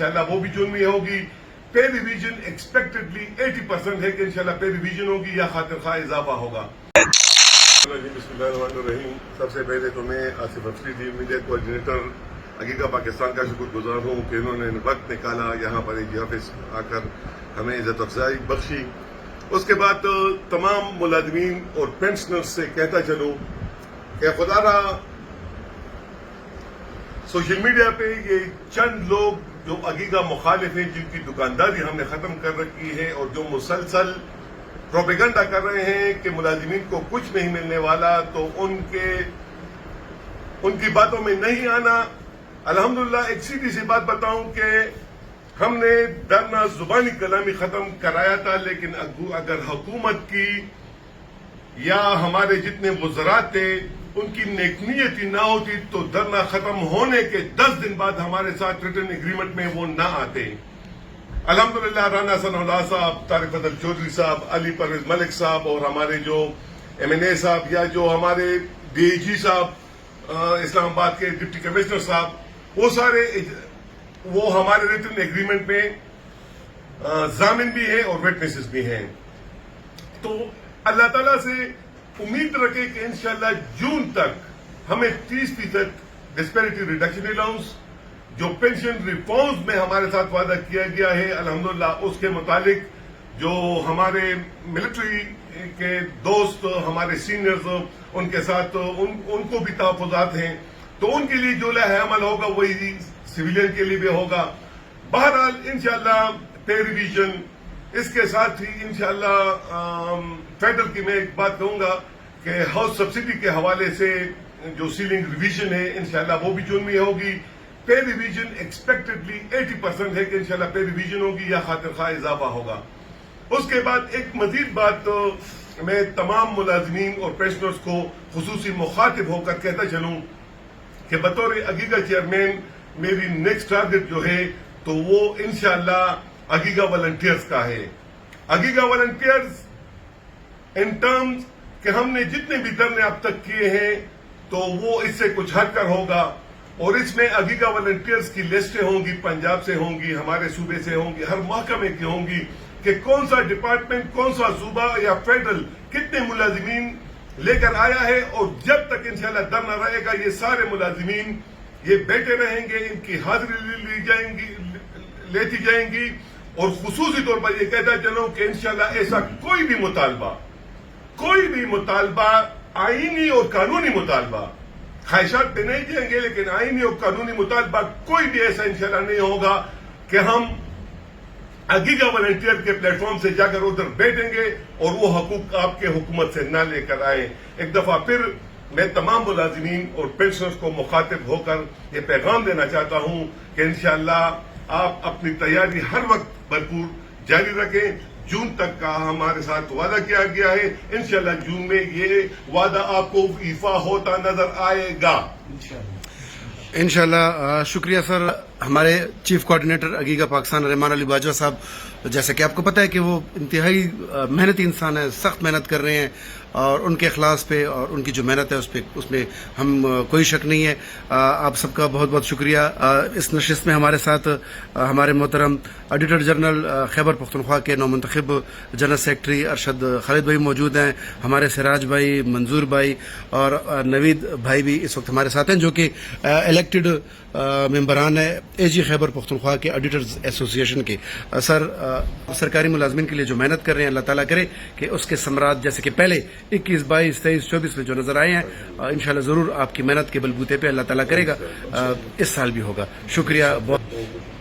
इंशाल्लाह वो भी जून में होगी। पे रिवीजन एक्सपेक्टेडली 80% है कि इंशाल्लाह पे रिवीजन होगी या खातिर खा इजाफा होगा। बिस्मिल्लाहिर्रहमानिर्रहीम। सबसे पहले तो मैं आसिफ अफरीदी मीडिया कोऑर्डिनेटर हकीका पाकिस्तान का शुक्रगुजार हूँ कि इन्होंने वक्त निकाला यहाँ पर एक ऑफिस आकर हमें इज्जत अफजाई बख्शी। उसके बाद तमाम मुलाजमीन और पेंशनर्स से कहता चलूँ कि खुदारा सोशल मीडिया पे ये चंद लोग जो हकीका मुखालिफ हैं, जिनकी दुकानदारी हमने खत्म कर रखी है और जो मुसलसल प्रोपेगेंडा कर रहे हैं कि मुलाजिमीन को कुछ नहीं मिलने वाला, तो उनकी बातों में नहीं आना। अल्हम्दुलिल्लाह एक सीधी सी बात बताऊं कि हमने धरना जुबानी कलामी खत्म कराया था, लेकिन अगर हुकूमत की या हमारे जितने वज़रात थे उनकी नेकनीयती ना होती तो धरना खत्म होने के 10 दिन बाद हमारे साथ रिटर्न एग्रीमेंट में वो ना आते। अल्हम्दुलिल्लाह राना सनाउल्लाह साहब, तारिक फजल चौधरी साहब, अली परवेज मलिक साहब और हमारे जो MNA साहब या जो हमारे DIG साहब इस्लामाबाद के डिप्टी कमिश्नर साहब, वो हमारे रिटर्न एग्रीमेंट में जामिन भी हैं और विटनेसेस भी हैं। तो अल्लाह ताला से उम्मीद रखे कि इंशाल्लाह जून तक हमें 30% डिस्पैरिटी रिडक्शन अलाउंस जो पेंशन रिफॉर्म्स में हमारे साथ वादा किया गया है, अल्हम्दुलिल्लाह उसके मुतालिक जो हमारे मिलिट्री के दोस्त, हमारे सीनियर्स, उनके साथ उनको भी तहफ़्फ़ुज़ात हैं, तो उनके लिए जो लाहे अमल होगा वही सिविलियन के लिए भी होगा। बहरहाल इंशाल्लाह पे रिवीजन, इसके साथ ही इंशाल्लाह फेडरल की मैं एक बात कहूंगा कि हाउस सब्सिडी के हवाले से जो सीलिंग रिवीजन है इंशाल्लाह वो भी जून में होगी। पे रिवीजन एक्सपेक्टेडली 80% है कि इंशाल्लाह पे रिवीजन होगी या खातिर खा इजाफा होगा। उसके बाद एक मजीद बात मैं तमाम मुलाजमीन और पेंशनर्स को खुसूसी मुखातिब होकर कहता चलूं कि बतौर हकीका चेयरमैन मेरी नेक्स्ट टारगेट जो है तो वो इंशाल्लाह हकीका वॉलंटियर्स का है। हकीका वॉलंटियर्स इन टर्म्स कि हमने जितने भी धरने अब तक किए हैं तो वो इससे कुछ हटकर होगा, और इसमें हकीका वॉलंटियर्स की लिस्टें होंगी, पंजाब से होंगी, हमारे सूबे से होंगी, हर महकमे की होंगी कि कौन सा डिपार्टमेंट, कौन सा सूबा या फेडरल कितने मुलाजिमीन लेकर आया है। और जब तक इंशाल्लाह धरना रहेगा ये सारे मुलाजिमीन ये बैठे रहेंगे, इनकी हाजिरी लेती जाएंगी। और खुसूसी तौर पर यह कहता चलूं कि इंशाल्लाह ऐसा कोई भी मुतालबा आईनी और कानूनी मुतालबा, ख्वाहिशात पे नहीं जाएंगे, लेकिन आईनी और कानूनी मुतालबा कोई भी ऐसा इंशाल्लाह नहीं होगा कि हम हकीका वॉलंटियर के प्लेटफॉर्म से जाकर उधर बैठेंगे और वो हकूक आपके हुकूमत से ना लेकर आए। एक दफा फिर मैं तमाम मुलाजिमीन और पेंशनर्स को मुखातिब होकर ये पैगाम देना चाहता हूं कि इंशाल्लाह आप अपनी तैयारी हर वक्त भरपूर जारी रखें। जून तक का हमारे साथ वादा किया गया है, इंशाल्लाह जून में ये वादा आपको ईफा होता नजर आएगा इंशाल्लाह। शुक्रिया सर। हमारे चीफ कोऑर्डिनेटर हकीका पाकिस्तान रहमान अली बाजवा साहब, जैसा कि आपको पता है कि वो इंतहाई मेहनती इंसान है, सख्त मेहनत कर रहे हैं और उनके अखलास पे और उनकी जो मेहनत है उसमें हम कोई शक नहीं है। आप सबका बहुत बहुत शुक्रिया। इस नशिस्त में हमारे साथ हमारे मोहतरम ऑडिटर जनरल खैबर पख्तूनख्वा के नौमुंतखब जनरल सेक्रेटरी अरशद खालिद भाई मौजूद हैं, हमारे सिराज भाई, मंजूर भाई और नवीद भाई भी इस वक्त हमारे साथ हैं, जो कि इलेक्टेड मेंबरान है AG खैबर पख्तूनख्वा के ऑडिटर्स एसोसिएशन के। सर सरकारी मुलाजमीन के लिए जो मेहनत कर रहे हैं, अल्लाह ताला करे कि उसके समरात जैसे कि पहले 21, 22, 23, 24 में जो नजर आए हैं, इंशाल्लाह जरूर आपकी मेहनत के बलबूते पे अल्लाह ताला करेगा इस साल भी होगा। शुक्रिया बहुत।